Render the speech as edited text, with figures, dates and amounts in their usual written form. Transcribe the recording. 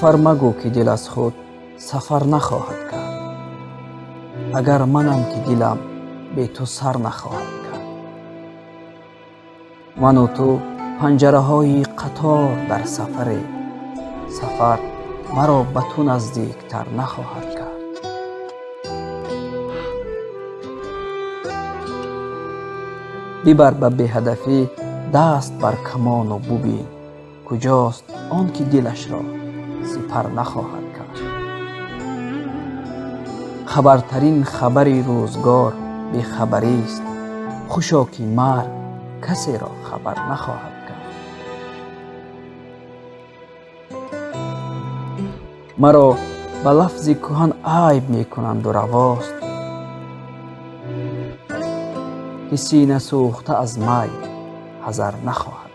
سفر مگو که دل از خود سفر نخواهد کرد. اگر منم که دلم به تو سر نخواهد کرد. من و تو پنجره های قطار در سفر مرا به تو نزدیکتر نخواهد کرد. ببر به بی هدفی دست بر کمان و ببین کجاست آن که دلش را سپر نخواهد کرد. خبرترین خبری روزگار بی خبری است، خوشا که مرگ کسی را خبر نخواهد کرد. مرا به لفظ کهن عیب می کنند و رواست که سینه سوخته از می حذر نخواهد.